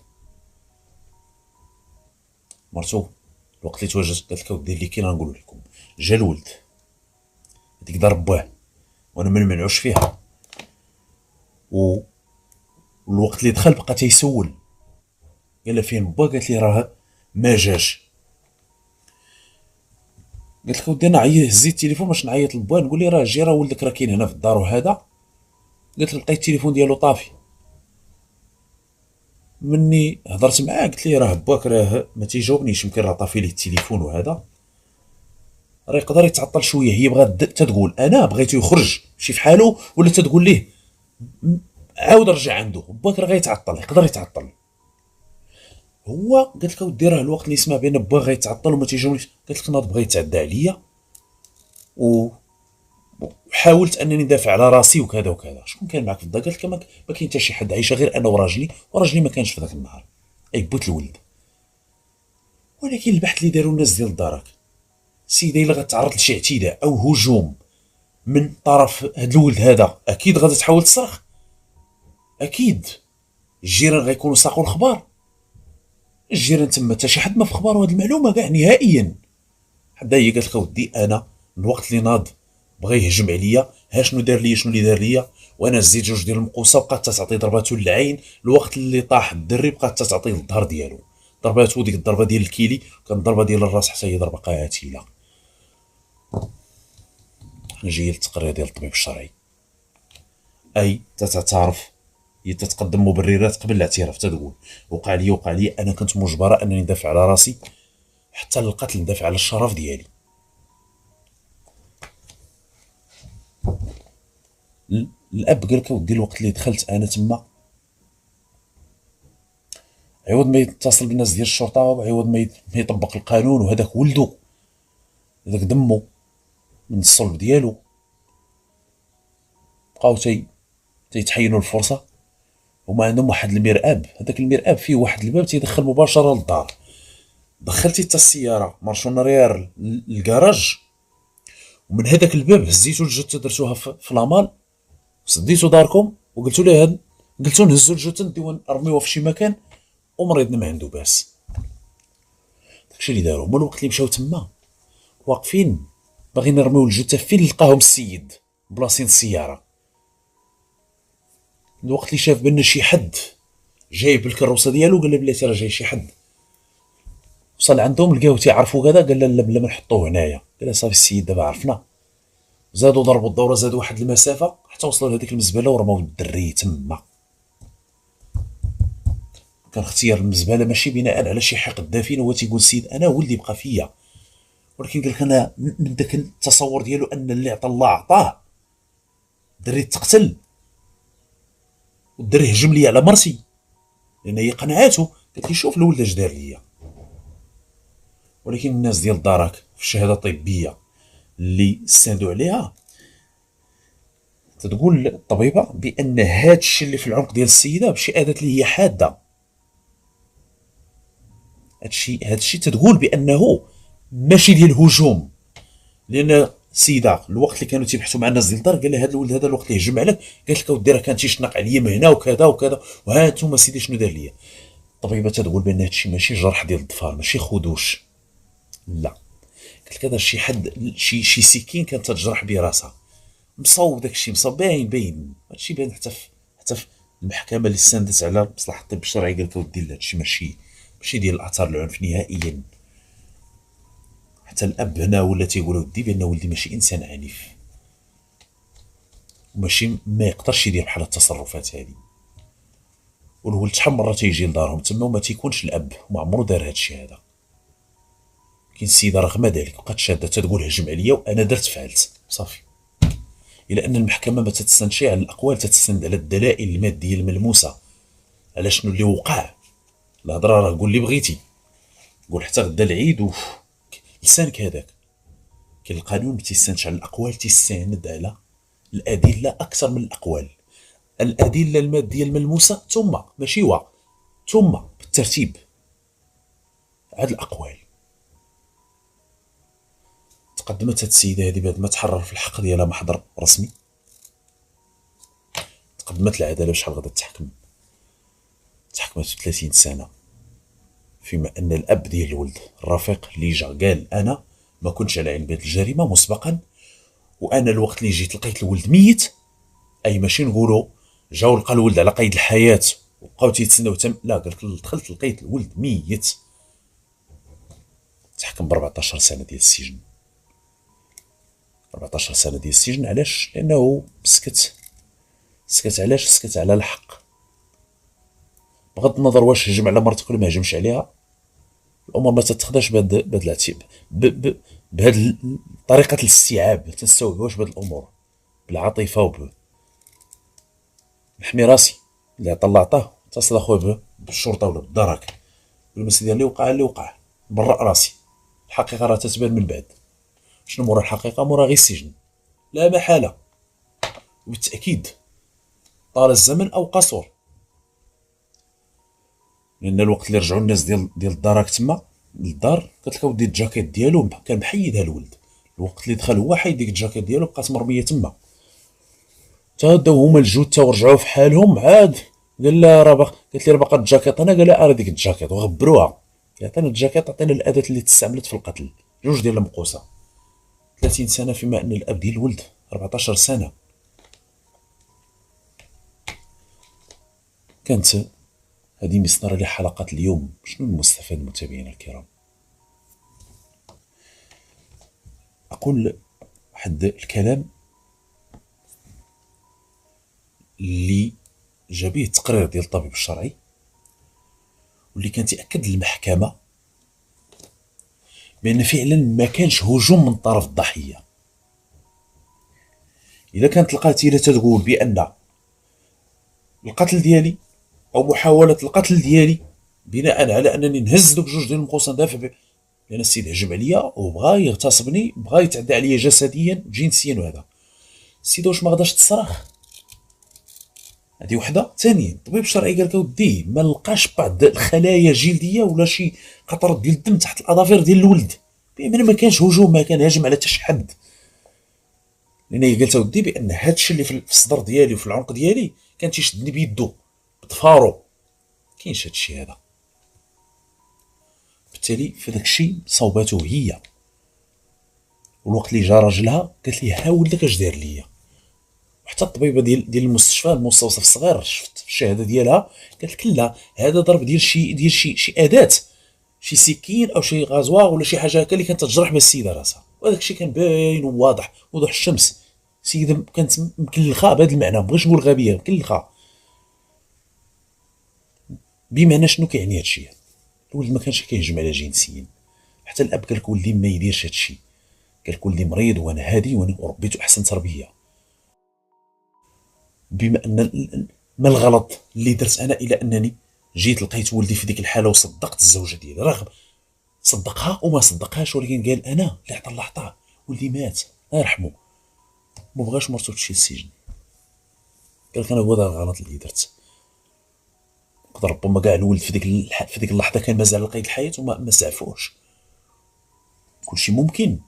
مرتو الوقت اللي تواجدت قالت لك اودي اللي كاين غنقول لكم. جا الولد هذيك ضرب باه، وانا ما نمنعوش فيها، والوقت اللي دخل بقى تيسول، قال لها فين با؟ قالت لي راه ما جاش. قالت لك ودي انا هزيت التليفون باش نعيط للبا نقول لي راه جي، راه ولدك راه كاين هنا في الدار وهذا. قالت لي لقيت التليفون ديالو طافي. مني هضرت معاه قلت لي راه باك راه ما تيجاوبنيش، يمكن راه طافي ليه التليفون وهذا، راه يقدر يتعطل شويه. هي بغات تتقول انا بغيتو يخرج شي في حاله، ولا تتقول ليه عاود رجع عنده، باك راه غيتعطل، يقدر يتعطل. هو قالت لك اودي راه الوقت اللي سمع بان با غيتعطل وما تيجاوبنيش، قالت لك ناض بغى يتعدى عليا وحاولت انني ندافع على راسي وكذا وكذا. شكون كان معك في الدار؟ قالت لك ما كاين حتى شي حد، عايشه غير انا وراجلي، وراجلي ما كانش في ذاك النهار. اي بوت الولد. ولكن البحث اللي داروا الناس ديال دارك، السيده الا غتعرض لشي اعتداء او هجوم من طرف هذا الولد هذا، اكيد غادي تحاول تصرخ، اكيد الجيران غيكونوا ساقوا الخبر. الجيران تما حتى شي حد ما في خبارو هذه المعلومه كاع نهائيا. حدا هي قالت لك اودي انا الوقت اللي ناض بغى يهجم عليا، ها شنو دار ليا، شنو اللي دار ليا، وانا زيد جوج ديال المقوسه، بقات تعطي ضرباتو للعين. الوقت اللي طاح الدري بقات تعطي للظهر ديالو ضرباتو، ديك الضربه ديال الكيلي كانت ضربه ديال الراس، حتى هي ضربه قاتله. حنا جايين للتقرير ديال الطبيب الشرعي، اي تتعرف هي تتقدم مبررات قبل الاعتراف، تتقول وقع لي انا كنت مجبره انني ندافع على راسي حتى للقتل، ندافع على الشرف ديالي. الاب قال لك ودي الوقت اللي دخلت انا تما، عوض ما يتصل بالناس ديال الشرطه، وعوض ما يطبق القانون، وهذاك ولده، هذاك دمه من الصلب ديالو، بقاو تيتحينوا الفرصه. هما عندهم واحد المرآب، هذاك المرآب فيه واحد الباب تيدخل مباشره للدار. دخلتي حتى السياره مارشون ريال للكراج، ومن هذاك الباب هزيتو الجثه درتوها في لامال، سديتو داركم وقلتوا ليه قلتو نهزوا الجثه نديو نرميوها في شي مكان، ومريضنا ما عنده باس. داكشي اللي داروا. هما الوقت اللي مشاو تما واقفين باغيين يرميو الجثه، فين لقاهم السيد بلاصين السياره. الوقت اللي شاف بان شي حد جايب الكروسه ديالو، قال له بلاتي راه جاي شي حد. وصل عندهم لقاو تيعرفوا كذا، قال لا لا بلا ما نحطوه هنايا. قال له صافي السيد دابا عرفنا. زادوا ضربوا الدوره، زادوا واحد المسافه حتى وصلوا لهذيك المزبله ورماو الدري تما. كان اختيار المزبله ماشي بناء على شي حقد دافين، هو تيقول السيد انا ولدي بقى فيا، ولكن قال لك انا من ذاك التصور ديالو ان اللي عطى الله عطاه. الدري تقتل، والدري هجم لي على مرتي، لان هي قنعاتو. قالت لي شوف الولد اش دار ليا. ولكن الناس ديال دارك في الشهاده الطبيه اللي استندوا عليها تتقول الطبيبه بان هذا الشيء اللي في العنق ديال السيده بشي اداه اللي هي حاده. هذا الشيء تتقول بانه ماشي ديال الهجوم، لان السيده الوقت اللي كانوا تيبحثوا مع الناس ديال الدار قال لها هذا الولد هذا الوقت اللي هجم عليك، قالت لك اودي راه كان تيشنق عليا من هنا وكذا وكذا، وها انتم سيدي شنو دار ليا. الطبيبه تتقول بان هذا الشيء ماشي جرح ديال الظفار، ماشي خدوش، لا. قالت لك هذا شي حد شي سكين كانت تجرح به راسها، مصوب داك الشيء، مصوب باين هذا الشيء باين حتى في المحكمه اللي استندت على مصلحه الطب الشرعي. قال لك ودي هذا الشيء ماشي ديال الاثار العنف نهائيا. حتى الاب هنا ولا تيقول ودي بان ولدي ماشي انسان عنيف، وماشي ما يقدرش يدير بحال التصرفات هذه. والولد شحال مره تيجي لدارهم تما وما تيكونش الاب، وما عمرو دار هذا الشيء هذا. كاين السيده رغم ذلك بقات شاده تتقول هجم عليا وانا درت فعلت صافي. الى ان المحكمه ما تتستندش على الاقوال، تتستند على الدلائل الماديه الملموسه، على شنو اللي وقع. الهضره راه قول اللي بغيتي، قول حتى غدا العيد لسانك هذاك. كاين القانون ما تيستندش على الاقوال، تيستند على الادله اكثر من الاقوال. الادله الماديه الملموسه ثم ماشي ثم بالترتيب عاد الاقوال. تقدمت هاد السيده هذه بعد ما تحرر في الحق ديالها محضر رسمي، تقدمت العداله بشحال غادا تحكم، تحكمت ب 30 سنه، فيما ان الاب ديال الولد الرفيق اللي جا قال انا ما كنتش على علم بهذه الجريمه مسبقا، وانا الوقت اللي جيت لقيت الولد ميت، اي ماشي نقولوا جاو لقى الولد على قيد الحياه وبقاو تيتسناو لا، قال لك دخلت لقيت الولد ميت. تحكم ب 14 سنه ديال السجن. 14 سنه ديال السجن علاش؟ لانه سكت علاش؟ سكت على الحق، بغض النظر واش هجم على مرتك ولا ما هجمش عليها. الامور ما تتخداش بهذا الاعتبار، بهذه طريقه الاستيعاب، ما تنستوعبوش بهذه الامور بالعاطفه نحمي راسي اللي عطا الله عطاه، اتصل اخويا بالشرطه ولا بالدرك، قول سيدي اللي وقع اللي وقع، برا راسي. الحقيقه راه تتبان من بعد. شنو مورا الحقيقه؟ مورا غير السجن لا محاله، وبالتاكيد طال الزمن او قصر. لان الوقت اللي رجعوا الناس ديال الدرك تما للدار، قالت لك اودي الجاكيت ديالو كان محيدها الولد، الوقت اللي دخل هو حيد ديك الجاكيت ديالو، بقات مرميه تما. تا داو هما الجود تا ورجعوا في حالهم عاد. قال لها راه قالت لي راه باقا الجاكيط. انا قال لها راه ديك الجاكيط وغبروها. عطينا الجاكيط، عطينا الاداه اللي تستعملت في القتل، جوج ديال المقوسه. 30 سنه فيما ان الاب ديال الولد 14 سنه. كانت هذه مسطره لحلقه اليوم. شنو المستفاد متابعينا الكرام؟ اقول واحد الكلام اللي جا به التقرير ديال الطبيب الشرعي، واللي كان تاكد للمحكمه بان فعلا ما كانش هجوم من طرف الضحيه. اذا كانت القاتله تقول بان القتل ديالي او محاوله القتل ديالي بناء على انني نهز دوك جوج ديال المقوسه ندافع لان السيد هجم عليا وبغى يغتصبني، بغى يتعدى عليا جسديا جنسيا، وهذا السيده واش ما غاداش تصرخ؟ هذه وحده. ثانيا الطبيب الشرعي قال لك اودي ما لقاش بعض الخلايا الجلديه ولا شي قطرات ديال الدم تحت الاظافر ديال الولد، بما ما كانش هجوم، ما كان هاجم على حتى شي حد. لان هي قالت اودي بان هذا الشيء اللي في الصدر ديالي وفي العنق ديالي كان تيشدني بيدو بضفارو، كاينش هذا الشيء هذا. بالتالي فداك الشيء صوباته هي. والوقت اللي جا راجلها قالت لي ها ولدك اش دار ليا. وحتى الطبيبه ديال المستشفى المستوصف الصغير شفت في الشهاده ديالها قالت لك لا، هذا ضرب ديال شي اداه، شي سكين او شي غازواغ ولا شي حاجه هكا اللي كانت تجرح بها السيده راسها. وهذاك الشيء كان باين وواضح وضوح الشمس. السيده كانت مكلخه بهذا المعنى، ما بغيتش نقول غبيه، مكلخه. بمعنى شنو كيعني هذا الشيء؟ الولد ما كانش كيهجم على جنسيا. حتى الاب قال لك ولدي ما يديرش هذا الشيء، قال لك ولدي مريض وانا هادي وانا ربيته احسن تربيه. بما ان ما الغلط اللي درت انا الى انني جيت لقيت ولدي في ديك الحاله وصدقت الزوجه ديالي، رغم صدقها وما صدقهاش، ولكن قال انا اللي عطى الله عطاه، ولدي مات الله يرحمه، ما بغاش مرتو تمشي للسجن. قال لك انا هو هذا الغلط اللي درت. قدر ربما كاع الولد في ديك اللحظه كان مازال لقيت الحياه وما سعفوش. كلشي ممكن،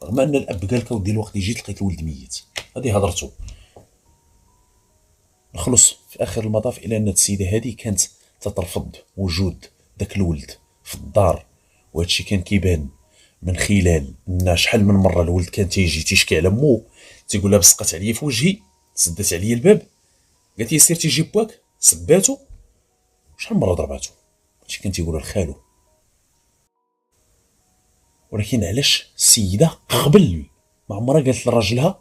رغم ان الاب قال لك ودي الوقت اللي جيت لقيت الولد ميت. هذه هضرته. نخلص في اخر المطاف الى ان السيده هذه كانت تترفض وجود ذاك الولد في الدار، وهذا الشيء كان كيبان من خلال ان شحال من مره الولد كان تيجي تيشكي على مو، تيقول لها بصقت عليا في وجهي، سدت عليا الباب، قالت لي سير تيجي باك، سباتو، شحال من مره ضرباتو. هادشي كان تيقولها لخالو. ولكن علاش السيده قبل ما عمرها قالت لراجلها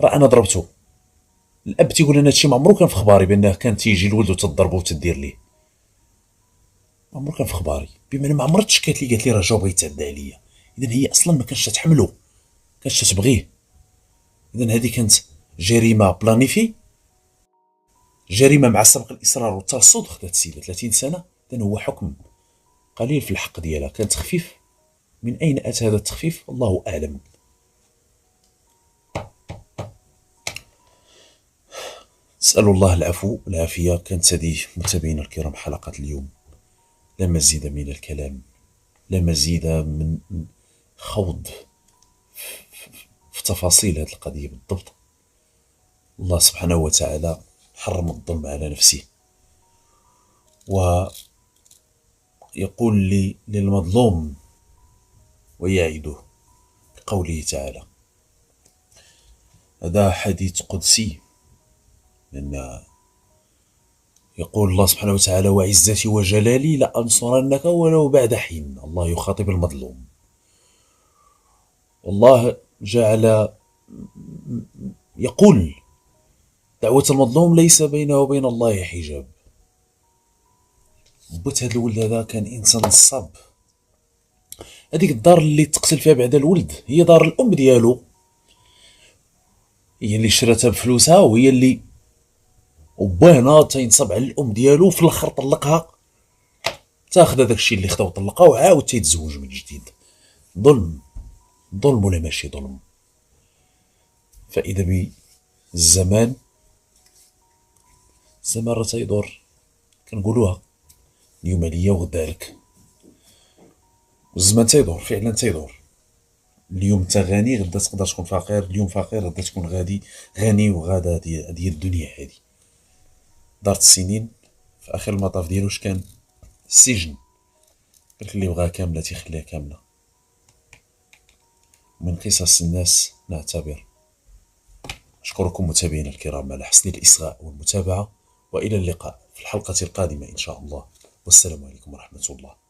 راه انا ضربته؟ الاب تيقول انا هادشي ما عمرو كان في خباري بانه كان تيجي الولد وتضربو وتدير ليه، ما عمرو كان في خباري. بما ما عمرها تشكات لي قالت لي راه جا بغا يتعدى عليا، اذا هي اصلا ما كانش تحملو، كانش تبغيه. إذن هذه كانت جريمة بلانيفي، جريمة مع سبق الإصرار والترصد، خدات السيدة 30 سنة. إذن هو حكم قليل في الحق ديالها، كان تخفيف. من أين أتى هذا التخفيف؟ الله أعلم. نسأل الله العفو والعافية. كانت هذه متابعينا الكرام حلقة اليوم، لا مزيد من الكلام، لا مزيد من خوض في تفاصيل هذه القضية بالضبط. الله سبحانه وتعالى حرم الظلم على نفسه، ويقول للمظلوم ويعده بقوله تعالى. هذا حديث قدسي، لأن يقول الله سبحانه وتعالى: وعزتي وجلالي لأنصرنك ولو بعد حين. الله يخاطب المظلوم. والله جعل يقول: دعوة المظلوم ليس بينه وبين الله حجاب. بوت هذا الولد هذا كان إنسان نصاب. هذيك الدار اللي تقتل فيها بعد الولد هي دار الأم ديالو، هي اللي شراتها بفلوسها، وهي اللي وباهنا تينصب على الأم ديالو. في الآخر طلقها، تاخذ هذاك الشيء اللي خدا وطلقها وعاود تيتزوج من جديد. ظلم، ظلم ولا ماشي ظلم؟ فإذا بالزمان، الزمان راه تيدور، كنقولوها اليوم عليا وغدا عليك، والزمان تيدور فعلا تيدور. اليوم انت غني، غدا تقدر تكون فقير، اليوم فقير غدا تكون غني، وغادا هذه الدنيا هذه. دارت السنين في اخر المطاف ديالو اش كان؟ السجن. قالك اللي بغاها كامله تيخليها كامله. من قصص الناس نعتبر. أشكركم متابعينا الكرام على حسن الإصغاء والمتابعة، وإلى اللقاء في الحلقة القادمة إن شاء الله، والسلام عليكم ورحمة الله.